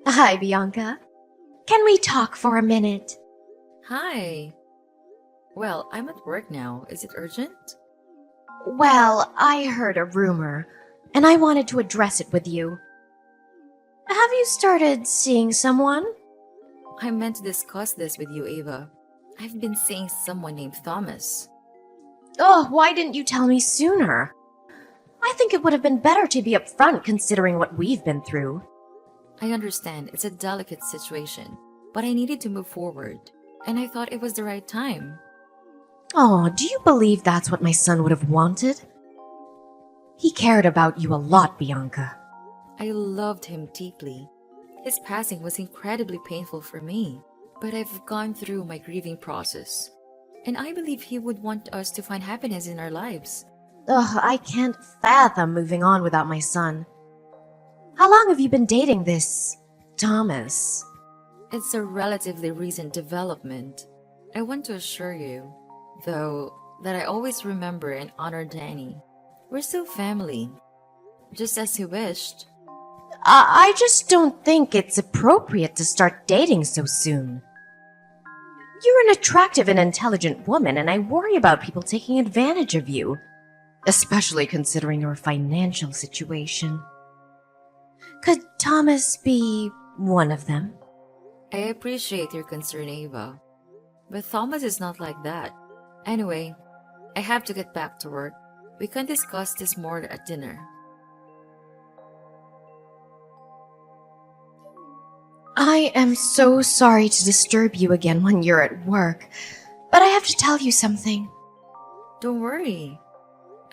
Hi, Bianca. Can we talk for a minute? Hi. Well, I'm at work now. Is it urgent? Well, I heard a rumor, and I wanted to address it with you. Have you started seeing someone? I meant to discuss this with you, Ava. I've been seeing someone named Thomas. Oh, why didn't you tell me sooner? I think it would have been better to be upfront considering what we've been through. I understand it's a delicate situation, but I needed to move forward, and I thought it was the right time. Oh, do you believe that's what my son would have wanted? He cared about you a lot, Bianca. I loved him deeply. His passing was incredibly painful for me, but I've gone through my grieving process, and I believe he would want us to find happiness in our lives. Ugh, I can't fathom moving on without my son. How long have you been dating this Thomas? It's a relatively recent development. I want to assure you, though, that I always remember and honor Danny. We're still family, just as he wished. I just don't think it's appropriate to start dating so soon. You're an attractive and intelligent woman, and I worry about people taking advantage of you, especially considering your financial situation. Could Thomas be one of them? I appreciate your concern, Ava, but Thomas is not like that. Anyway, I have to get back to work. We can discuss this more at dinner. I am so sorry to disturb you again when you're at work, but I have to tell you something. Don't worry.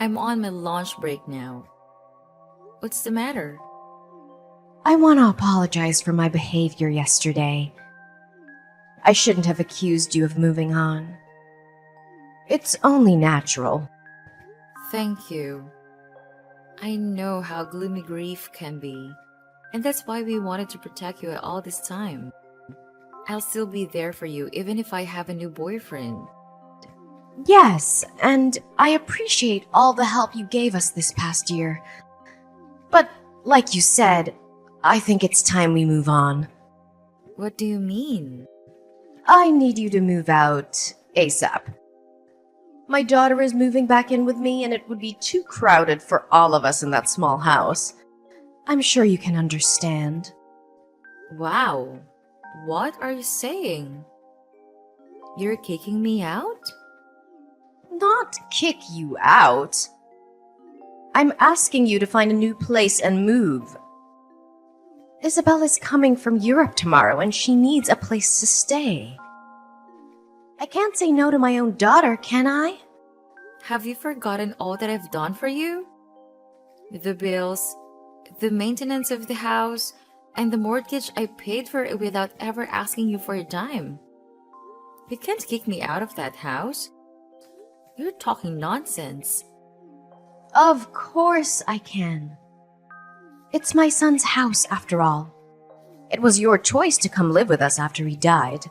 I'm on my lunch break now. What's the matter? I want to apologize for my behavior yesterday. I shouldn't have accused you of moving on. It's only natural. Thank you. I know how gloomy grief can be, and that's why we wanted to protect you all this time. I'll still be there for you even if I have a new boyfriend. Yes, and I appreciate all the help you gave us this past year. But, like you said, I think it's time we move on. What do you mean? I need you to move out ASAP. My daughter is moving back in with me, and it would be too crowded for all of us in that small house. I'm sure you can understand. Wow. What are you saying? You're kicking me out? Not kick you out. I'm asking you to find a new place and move. Isabel is coming from Europe tomorrow, and she needs a place to stay. I can't say no to my own daughter, can I? Have you forgotten all that I've done for you? The bills, the maintenance of the house, and the mortgage I paid for it without ever asking you for a dime. You can't kick me out of that house. You're talking nonsense. Of course I can. It's my son's house, after all. It was your choice to come live with us after he died.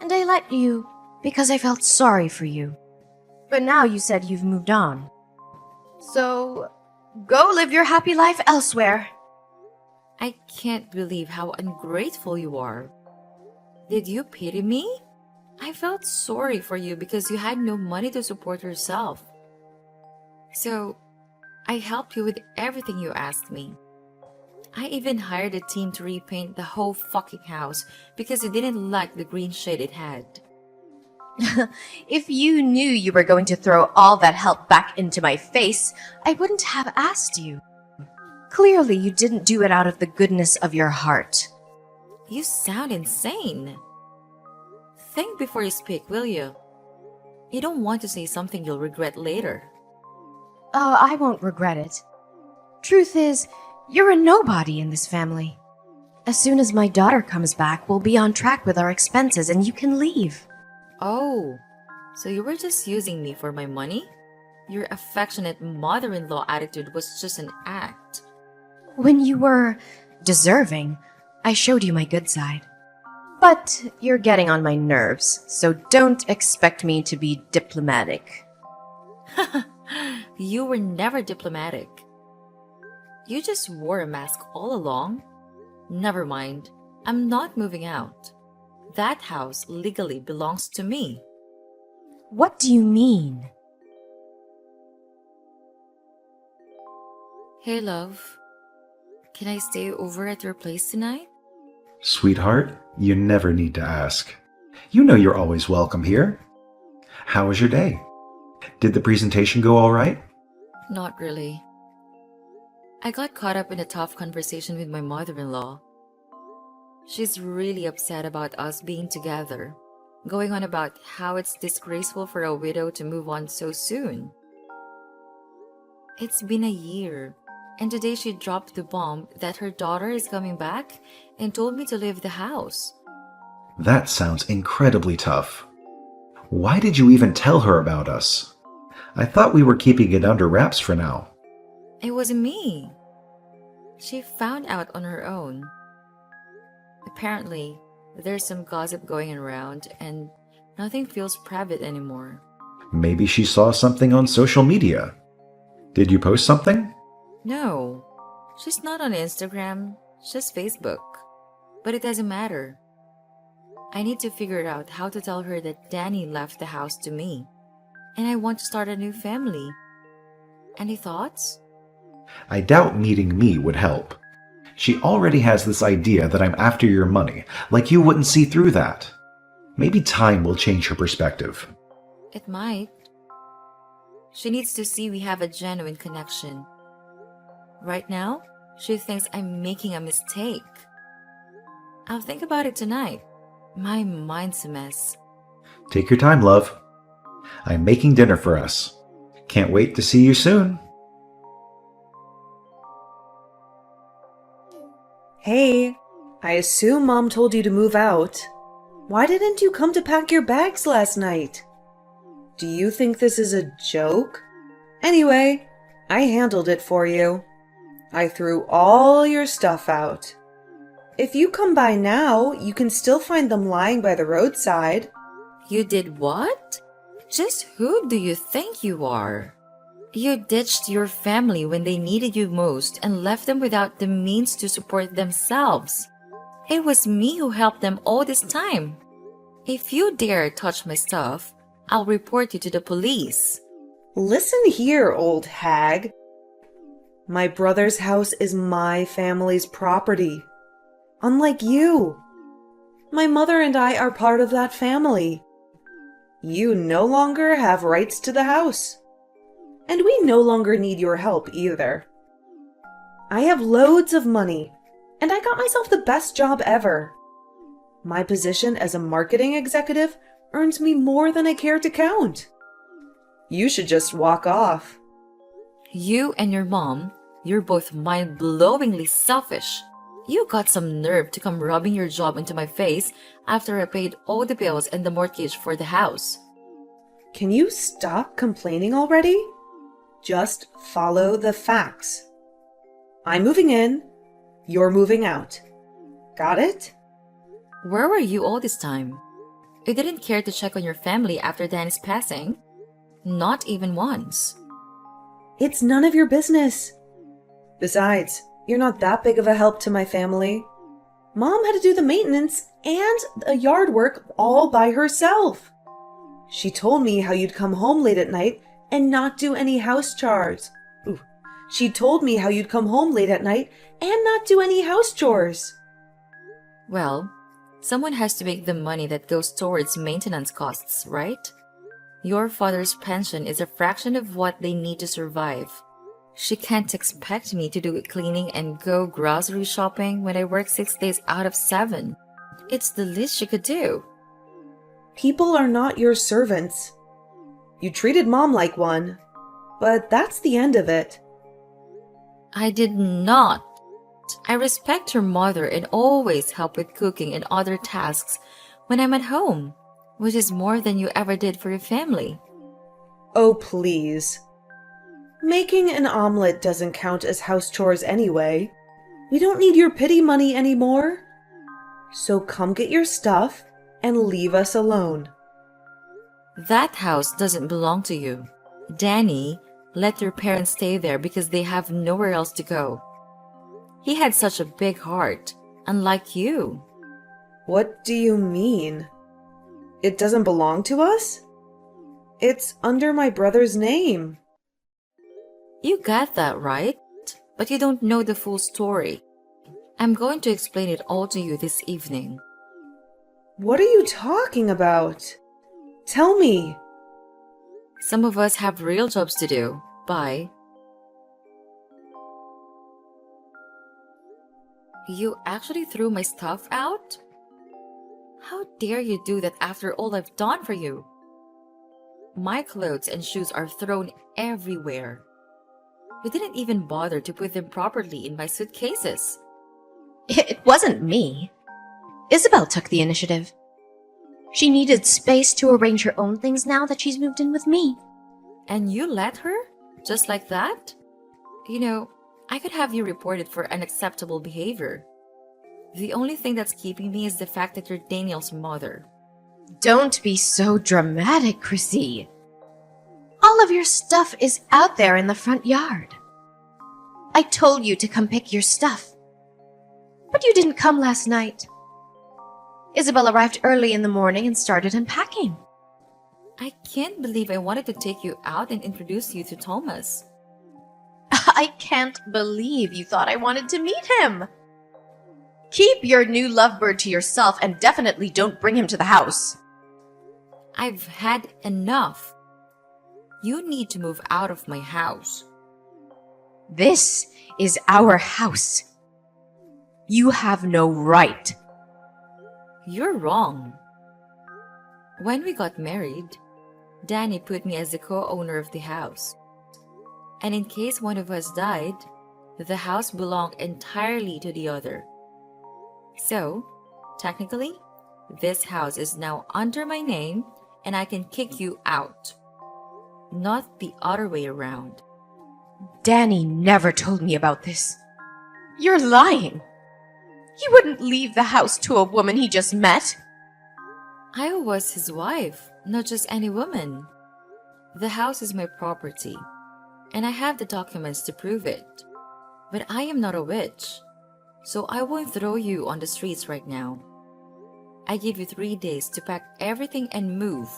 And I let you because I felt sorry for you. But now you said you've moved on. So, go live your happy life elsewhere. I can't believe how ungrateful you are. Did you pity me? I felt sorry for you because you had no money to support yourself. So, I helped you with everything you asked me. I even hired a team to repaint the whole fucking house because I didn't like the green shade it had. If you knew you were going to throw all that help back into my face, I wouldn't have asked you. Clearly, you didn't do it out of the goodness of your heart. You sound insane. Think before you speak, will you? You don't want to say something you'll regret later. Oh, I won't regret it. Truth is, you're a nobody in this family. As soon as my daughter comes back, we'll be on track with our expenses and you can leave. Oh, so you were just using me for my money? Your affectionate mother-in-law attitude was just an act. When you were deserving, I showed you my good side. But you're getting on my nerves, so don't expect me to be diplomatic. You were never diplomatic. You just wore a mask all along. Never mind. I'm not moving out. That house legally belongs to me. What do you mean? Hey, love. Can I stay over at your place tonight? Sweetheart, you never need to ask. You know you're always welcome here. How was your day? Did the presentation go all right? Not really. I got caught up in a tough conversation with my mother-in-law. She's really upset about us being together, going on about how it's disgraceful for a widow to move on so soon. It's been a year, and today she dropped the bomb that her daughter is coming back and told me to leave the house. That sounds incredibly tough. Why did you even tell her about us? I thought we were keeping it under wraps for now. It wasn't me. She found out on her own. Apparently, there's some gossip going around and nothing feels private anymore. Maybe she saw something on social media. Did you post something? No, she's not on Instagram, just Facebook. But it doesn't matter. I need to figure out how to tell her that Danny left the house to me, and I want to start a new family. Any thoughts? I doubt meeting me would help. She already has this idea that I'm after your money, like you wouldn't see through that. Maybe time will change her perspective. It might. She needs to see we have a genuine connection. Right now, she thinks I'm making a mistake. I'll think about it tonight. My mind's a mess. Take your time, love. I'm making dinner for us. Can't wait to see you soon. Hey, I assume Mom told you to move out. Why didn't you come to pack your bags last night? Do you think this is a joke? Anyway, I handled it for you. I threw all your stuff out. If you come by now, you can still find them lying by the roadside. You did what? Just who do you think you are? You ditched your family when they needed you most and left them without the means to support themselves. It was me who helped them all this time. If you dare touch my stuff, I'll report you to the police. Listen here, old hag. My brother's house is my family's property. Unlike you. My mother and I are part of that family. You no longer have rights to the house. And we no longer need your help either. I have loads of money, and I got myself the best job ever. My position as a marketing executive earns me more than I care to count. You should just walk off. You and your mom, you're both mind-blowingly selfish. You got some nerve to come rubbing your job into my face after I paid all the bills and the mortgage for the house. Can you stop complaining already? Just follow the facts. I'm moving in, you're moving out. Got it? Where were you all this time? You didn't care to check on your family after Danny's passing? Not even once. It's none of your business. Besides, you're not that big of a help to my family. Mom had to do the maintenance and the yard work all by herself. She told me how you'd come home late at night and not do any house chores. She told me how you'd come home late at night and not do any house chores. Well, someone has to make the money that goes towards maintenance costs, right? Your father's pension is a fraction of what they need to survive. She can't expect me to do cleaning and go grocery shopping when I work 6 days out of 7. It's the least she could do. People are not your servants. You treated Mom like one, but that's the end of it. I did not. I respect her mother and always help with cooking and other tasks when I'm at home, which is more than you ever did for your family. Oh, please. Making an omelet doesn't count as house chores anyway. We don't need your pity money anymore. So come get your stuff and leave us alone. That house doesn't belong to you. Danny let your parents stay there because they have nowhere else to go. He had such a big heart, unlike you. What do you mean? It doesn't belong to us? It's under my brother's name. You got that right, but you don't know the full story. I'm going to explain it all to you this evening. What are you talking about? Tell me. Some of us have real jobs to do. Bye. You actually threw my stuff out? How dare you do that after all I've done for you? My clothes and shoes are thrown everywhere. You didn't even bother to put them properly in my suitcases. It wasn't me. Isabel took the initiative. She needed space to arrange her own things now that she's moved in with me. And you let her? Just like that? You know, I could have you reported for unacceptable behavior. The only thing that's keeping me is the fact that you're Daniel's mother. Don't be so dramatic, Chrissy. All of your stuff is out there in the front yard. I told you to come pick your stuff. But you didn't come last night. Isabel arrived early in the morning and started unpacking. I can't believe I wanted to take you out and introduce you to Thomas. I can't believe you thought I wanted to meet him. Keep your new lovebird to yourself and definitely don't bring him to the house. I've had enough. You need to move out of my house. This is our house. You have no right. You're wrong. When we got married, Danny put me as the co-owner of the house. And in case one of us died, the house belonged entirely to the other. So, technically, this house is now under my name and I can kick you out. Not the other way around. Danny never told me about this. You're lying. He wouldn't leave the house to a woman he just met. I was his wife, not just any woman. The house is my property, and I have the documents to prove it. But I am not a witch, so I won't throw you on the streets right now. I give you 3 days to pack everything and move.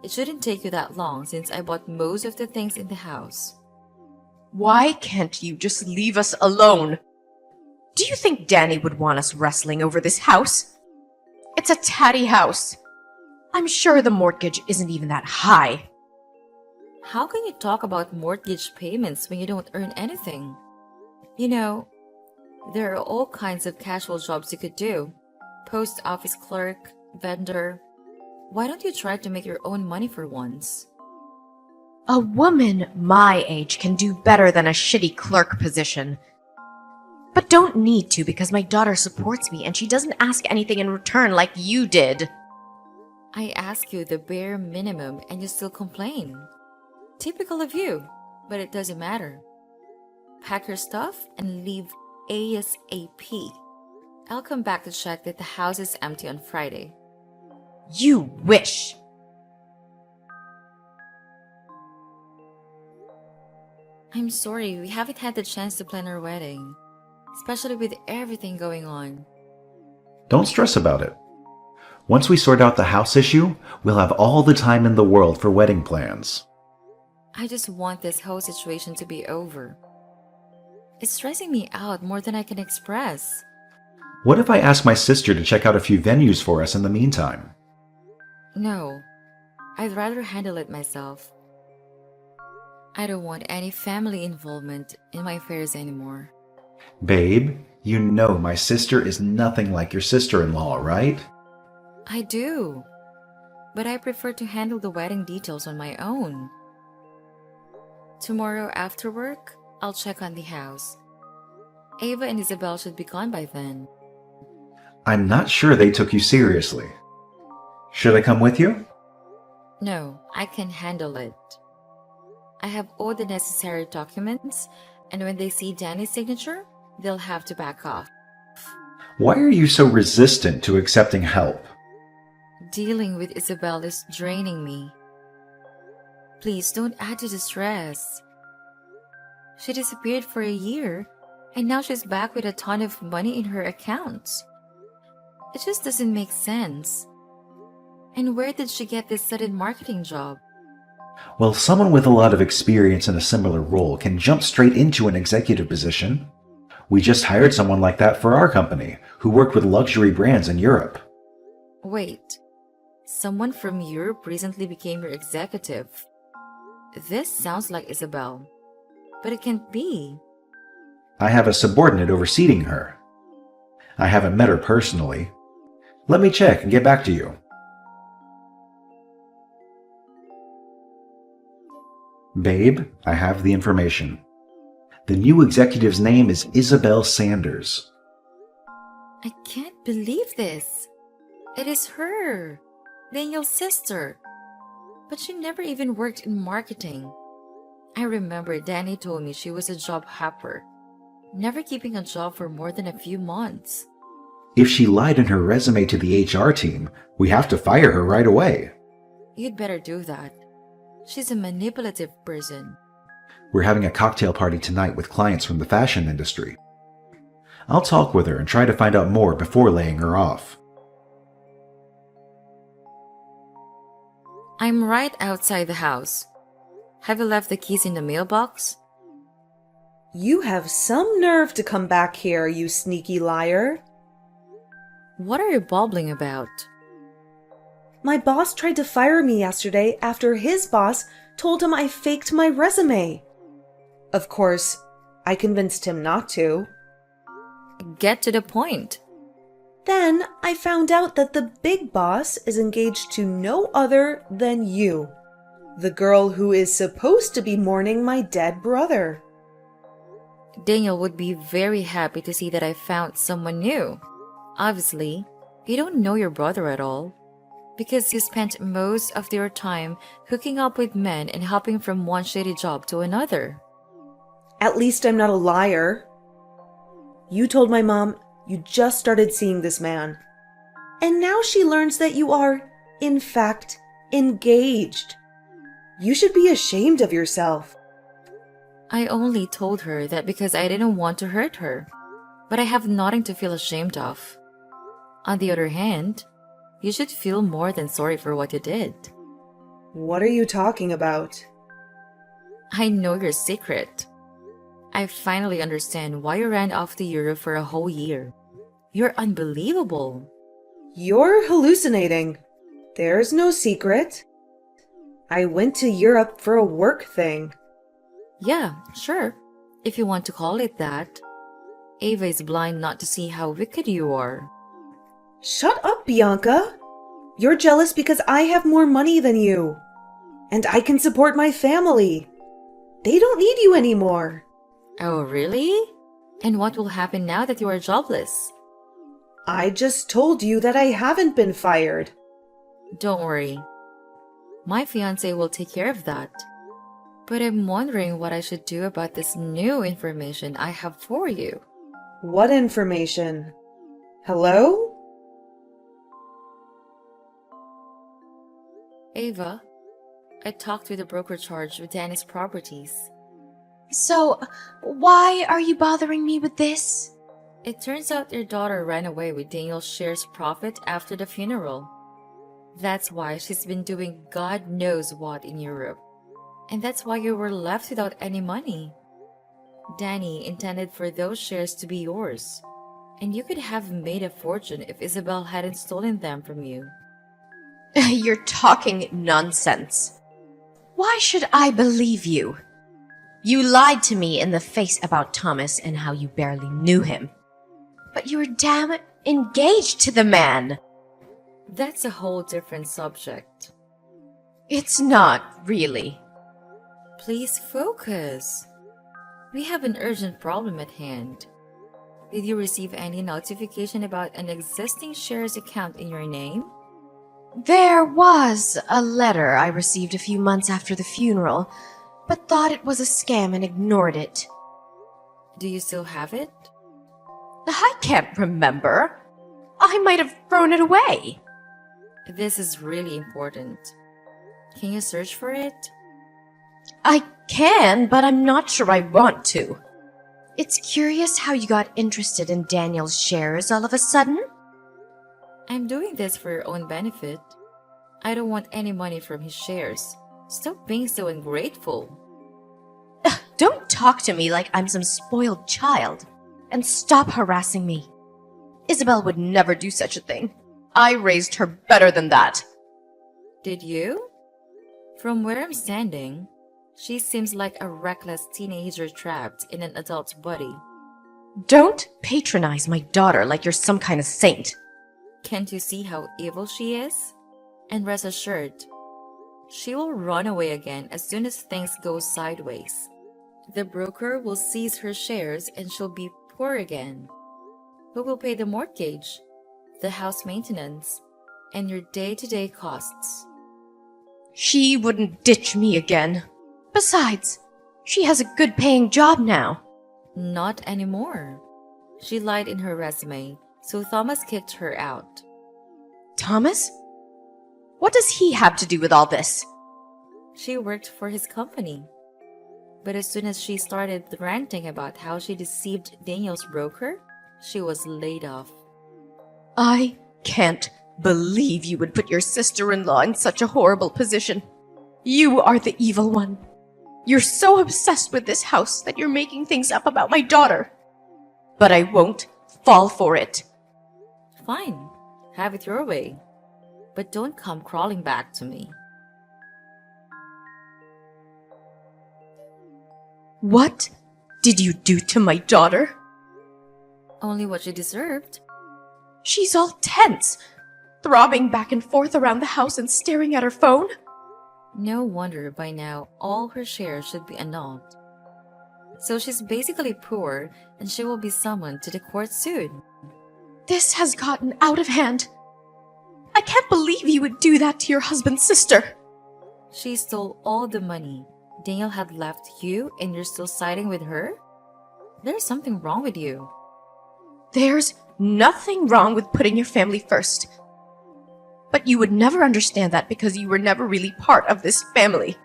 It shouldn't take you that long since I bought most of the things in the house. Why can't you just leave us alone? Do you think Danny would want us wrestling over this house? It's a tatty house. I'm sure the mortgage isn't even that high. How can you talk about mortgage payments when you don't earn anything? You know, there are all kinds of casual jobs you could do. Post office clerk, vendor. Why don't you try to make your own money for once? A woman my age can do better than a shitty clerk position. But don't need to because my daughter supports me and she doesn't ask anything in return like you did. I ask you the bare minimum and you still complain. Typical of you, but it doesn't matter. Pack your stuff and leave ASAP. I'll come back to check that the house is empty on Friday. You wish. I'm sorry, we haven't had the chance to plan our wedding, especially with everything going on. Don't stress about it. Once we sort out the house issue, we'll have all the time in the world for wedding plans. I just want this whole situation to be over. It's stressing me out more than I can express. What if I ask my sister to check out a few venues for us in the meantime? No, I'd rather handle it myself. I don't want any family involvement in my affairs anymore. Babe, you know my sister is nothing like your sister-in-law, right? I do, but I prefer to handle the wedding details on my own. Tomorrow after work, I'll check on the house. Ava and Isabel should be gone by then. I'm not sure they took you seriously. Should I come with you? No, I can handle it. I have all the necessary documents, and when they see Danny's signature, they'll have to back off. Why are you so resistant to accepting help? Dealing with Isabel is draining me. Please don't add to the stress. She disappeared for a year, and now she's back with a ton of money in her accounts. It just doesn't make sense. And where did she get this sudden marketing job? Well, someone with a lot of experience in a similar role can jump straight into an executive position. We just hired someone like that for our company, who worked with luxury brands in Europe. Wait, someone from Europe recently became your executive. This sounds like Isabel, but it can't be. I have a subordinate overseeing her. I haven't met her personally. Let me check and get back to you. Babe, I have the information. The new executive's name is Isabel Sanders. I can't believe this. It is her, Daniel's sister. But she never even worked in marketing. I remember Danny told me she was a job hopper, never keeping a job for more than a few months. If she lied in her resume to the HR team, we have to fire her right away. You'd better do that. She's a manipulative person. We're having a cocktail party tonight with clients from the fashion industry. I'll talk with her and try to find out more before laying her off. I'm right outside the house. Have you left the keys in the mailbox? You have some nerve to come back here, you sneaky liar. What are you babbling about? My boss tried to fire me yesterday after his boss told him I faked my resume. Of course, I convinced him not to. Get to the point. Then I found out that the big boss is engaged to no other than you, the girl who is supposed to be mourning my dead brother. Daniel would be very happy to see that I found someone new. Obviously, you don't know your brother at all, because you spent most of your time hooking up with men and hopping from one shady job to another. At least I'm not a liar. You told my mom you just started seeing this man. And now she learns that you are, in fact, engaged. You should be ashamed of yourself. I only told her that because I didn't want to hurt her, but I have nothing to feel ashamed of. On the other hand, you should feel more than sorry for what you did. What are you talking about? I know your secret. I finally understand why you ran off to Europe for a whole year. You're unbelievable. You're hallucinating. There's no secret. I went to Europe for a work thing. Yeah, sure, if you want to call it that. Ava is blind not to see how wicked you are. Shut up, Bianca. You're jealous because I have more money than you. And I can support my family. They don't need you anymore. Oh, really? And what will happen now that you are jobless? I just told you that I haven't been fired. Don't worry. My fiance will take care of that. But I'm wondering what I should do about this new information I have for you. What information? Hello? Ava, I talked with the broker charged with Danny's properties. So, why are you bothering me with this? It turns out your daughter ran away with Daniel's shares profit after the funeral. That's why she's been doing God knows what in Europe. And that's why you were left without any money. Danny intended for those shares to be yours. And you could have made a fortune if Isabel hadn't stolen them from you. You're talking nonsense. Why should I believe you? You lied to me in the face about Thomas and how you barely knew him. But you were damn engaged to the man. That's a whole different subject. It's not, really. Please focus. We have an urgent problem at hand. Did you receive any notification about an existing shares account in your name? There was a letter I received a few months after the funeral, but thought it was a scam and ignored it. Do you still have it? I can't remember. I might have thrown it away. This is really important. Can you search for it? I can, but I'm not sure I want to. It's curious how you got interested in Daniel's shares all of a sudden. I'm doing this for your own benefit. I don't want any money from his shares. Stop being so ungrateful. Don't talk to me like I'm some spoiled child. And stop harassing me. Isabel would never do such a thing. I raised her better than that. Did you? From where I'm standing, she seems like a reckless teenager trapped in an adult's body. Don't patronize my daughter like you're some kind of saint. Can't you see how evil she is? And rest assured, she will run away again as soon as things go sideways. The broker will seize her shares and she'll be poor again. Who will pay the mortgage, the house maintenance, and your day-to-day costs? She wouldn't ditch me again. Besides, she has a good paying job now. Not anymore. She lied in her resume, so Thomas kicked her out. Thomas? What does he have to do with all this? She worked for his company. But as soon as she started ranting about how she deceived Daniel's broker, she was laid off. I can't believe you would put your sister-in-law in such a horrible position. You are the evil one. You're so obsessed with this house that you're making things up about my daughter. But I won't fall for it. Fine, have it your way. But don't come crawling back to me. What did you do to my daughter? Only what she deserved. She's all tense, throbbing back and forth around the house and staring at her phone. No wonder by now all her shares should be annulled. So she's basically poor and she will be summoned to the court soon. This has gotten out of hand. I can't believe you would do that to your husband's sister. She stole all the money Daniel had left you and you're still siding with her? There's something wrong with you. There's nothing wrong with putting your family first. But you would never understand that because you were never really part of this family.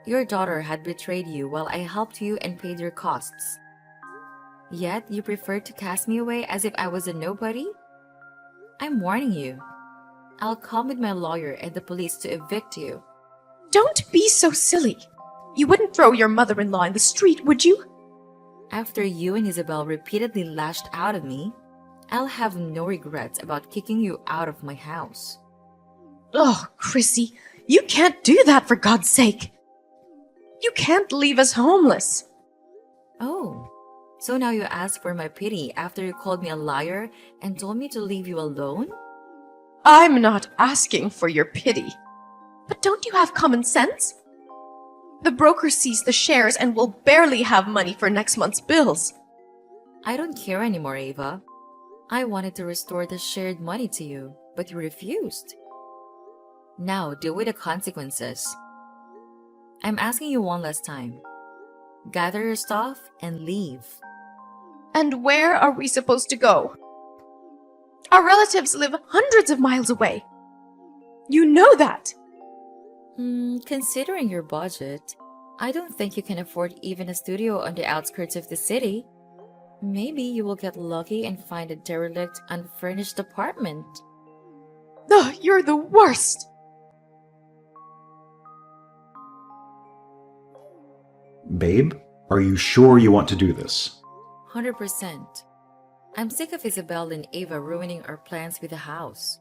Your daughter had betrayed you while I helped you and paid your costs. Yet you preferred to cast me away as if I was a nobody? I'm warning you. I'll come with my lawyer and the police to evict you. Don't be so silly. You wouldn't throw your mother-in-law in the street, would you? After you and Isabel repeatedly lashed out at me, I'll have no regrets about kicking you out of my house. Oh, Chrissy, you can't do that for God's sake. You can't leave us homeless. Oh, so now you ask for my pity after you called me a liar and told me to leave you alone? I'm not asking for your pity. But don't you have common sense? The broker seized the shares and will barely have money for next month's bills. I don't care anymore, Ava. I wanted to restore the shared money to you, but you refused. Now deal with the consequences. I'm asking you one last time. Gather your stuff and leave. And where are we supposed to go? Our relatives live hundreds of miles away. You know that. Considering your budget, I don't think you can afford even a studio on the outskirts of the city. Maybe you will get lucky and find a derelict, unfurnished apartment. Ugh, you're the worst. Babe, are you sure you want to do this? 100%. I'm sick of Isabel and Ava ruining our plans with the house.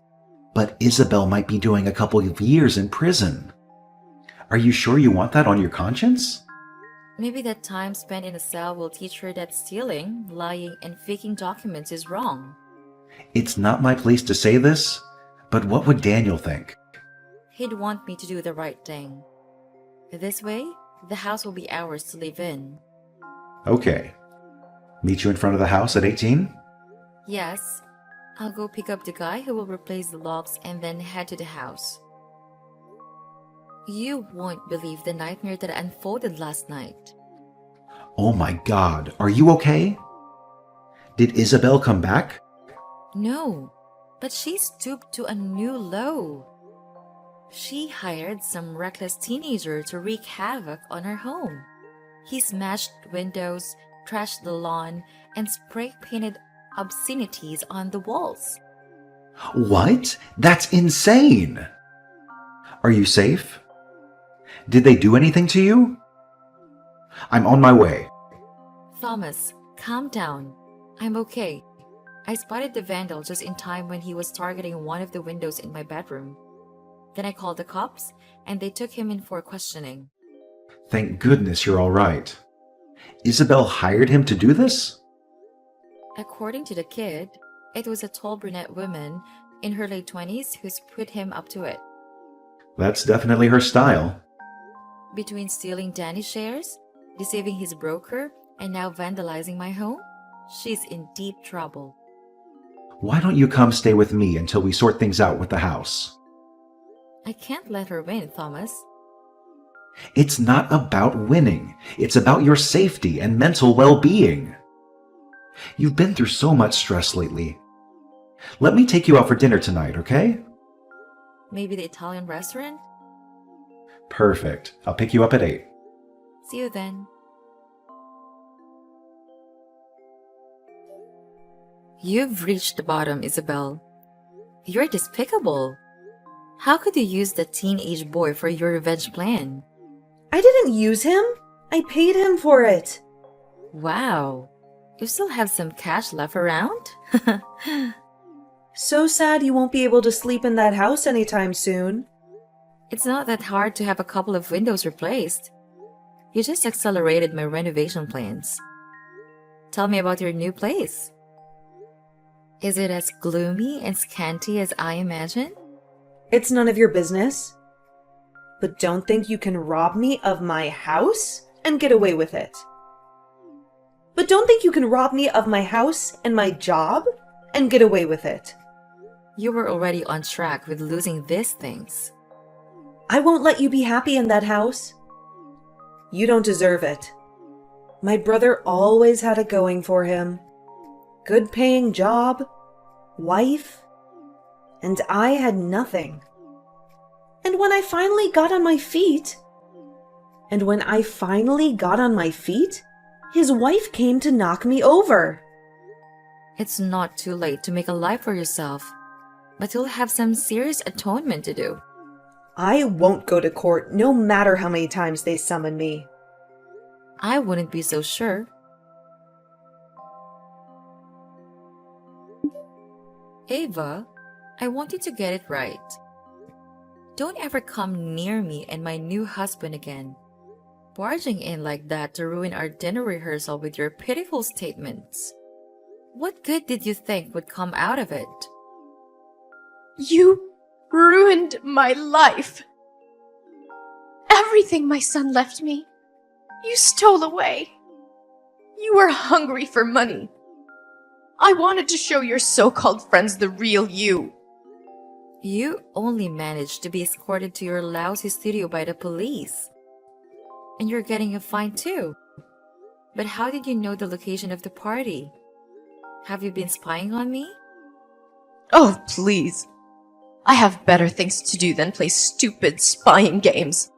But Isabel might be doing a couple of years in prison. Are you sure you want that on your conscience? Maybe that time spent in a cell will teach her that stealing, lying, and faking documents is wrong. It's not my place to say this, but what would Daniel think? He'd want me to do the right thing. This way, the house will be ours to live in. Okay. Meet you in front of the house at 18? Yes, I'll go pick up the guy who will replace the locks and then head to the house. You won't believe the nightmare that unfolded last night. Oh my God, are you okay? Did Isabel come back? No, but she stooped to a new low. She hired some reckless teenager to wreak havoc on her home. He smashed windows, trashed the lawn, and spray painted obscenities on the walls. What? That's insane! Are you safe? Did they do anything to you? I'm on my way. Thomas, calm down. I'm okay. I spotted the vandal just in time when he was targeting one of the windows in my bedroom. Then I called the cops, and they took him in for questioning. Thank goodness you're all right. Isabel hired him to do this? According to the kid, it was a tall brunette woman in her late 20s who's put him up to it. That's definitely her style. Between stealing Danny's shares, deceiving his broker, and now vandalizing my home, she's in deep trouble. Why don't you come stay with me until we sort things out with the house? I can't let her win, Thomas. It's not about winning. It's about your safety and mental well-being. You've been through so much stress lately. Let me take you out for dinner tonight, okay? Maybe the Italian restaurant? Perfect. I'll pick you up at 8. See you then. You've reached the bottom, Isabel. You're despicable. How could you use that teenage boy for your revenge plan? I didn't use him. I paid him for it. Wow. You still have some cash left around? So sad you won't be able to sleep in that house anytime soon. It's not that hard to have a couple of windows replaced. You just accelerated my renovation plans. Tell me about your new place. Is it as gloomy and scanty as I imagine? It's none of your business. But don't think you can rob me of my house and get away with it. But don't think you can rob me of my house and my job and get away with it. You were already on track with losing these things. I won't let you be happy in that house. You don't deserve it. My brother always had it going for him. Good paying job, wife, and I had nothing. And when I finally got on my feet, his wife came to knock me over. It's not too late to make a life for yourself, but you'll have some serious atonement to do. I won't go to court no matter how many times they summon me. I wouldn't be so sure. Ava, I want you to get it right. Don't ever come near me and my new husband again. Barging in like that to ruin our dinner rehearsal with your pitiful statements. What good did you think would come out of it? You ruined my life. Everything my son left me, you stole away. You were hungry for money. I wanted to show your so-called friends the real you. You only managed to be escorted to your lousy studio by the police. And you're getting a fine too. But how did you know the location of the party? Have you been spying on me? Oh, please. I have better things to do than play stupid spying games.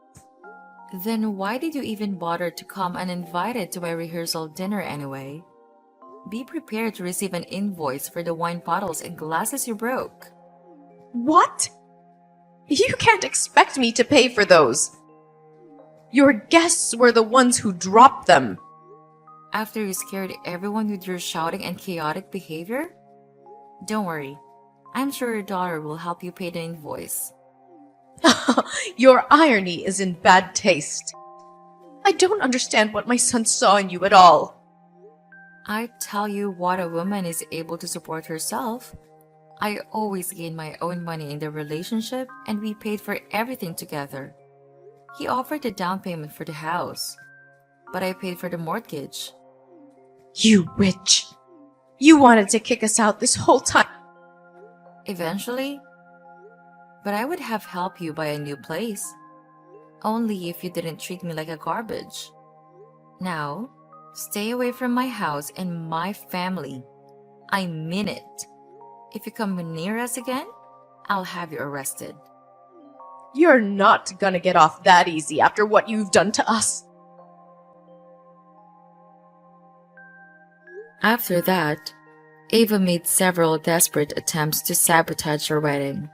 Then why did you even bother to come uninvited to my rehearsal dinner anyway? Be prepared to receive an invoice for the wine bottles and glasses you broke. What? You can't expect me to pay for those. Your guests were the ones who dropped them. After you scared everyone with your shouting and chaotic behavior? Don't worry. I'm sure your daughter will help you pay the invoice. Your irony is in bad taste. I don't understand what my son saw in you at all. I tell you what, a woman is able to support herself. I always gain my own money in the relationship, and we paid for everything together. He offered a down payment for the house, but I paid for the mortgage. You witch. You wanted to kick us out this whole time. Eventually, but I would have helped you buy a new place. Only if you didn't treat me like a garbage. Now, stay away from my house and my family. I mean it. If you come near us again, I'll have you arrested. You're not gonna get off that easy after what you've done to us. After that, Ava made several desperate attempts to sabotage our wedding,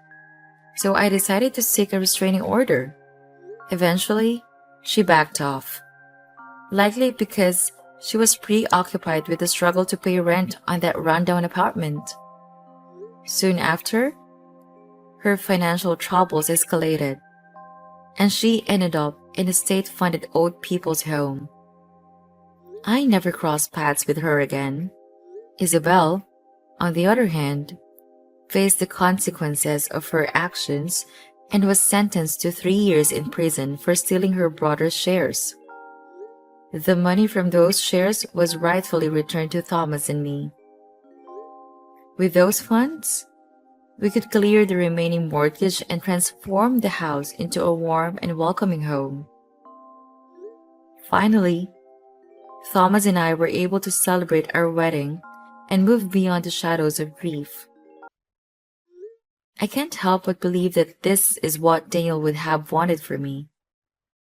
so I decided to seek a restraining order. Eventually, she backed off, likely because she was preoccupied with the struggle to pay rent on that rundown apartment. Soon after, her financial troubles escalated, and she ended up in a state-funded old people's home. I never crossed paths with her again. Isabel, on the other hand, faced the consequences of her actions and was sentenced to 3 years in prison for stealing her brother's shares. The money from those shares was rightfully returned to Thomas and me. With those funds, we could clear the remaining mortgage and transform the house into a warm and welcoming home. Finally, Thomas and I were able to celebrate our wedding and move beyond the shadows of grief. I can't help but believe that this is what Daniel would have wanted for me.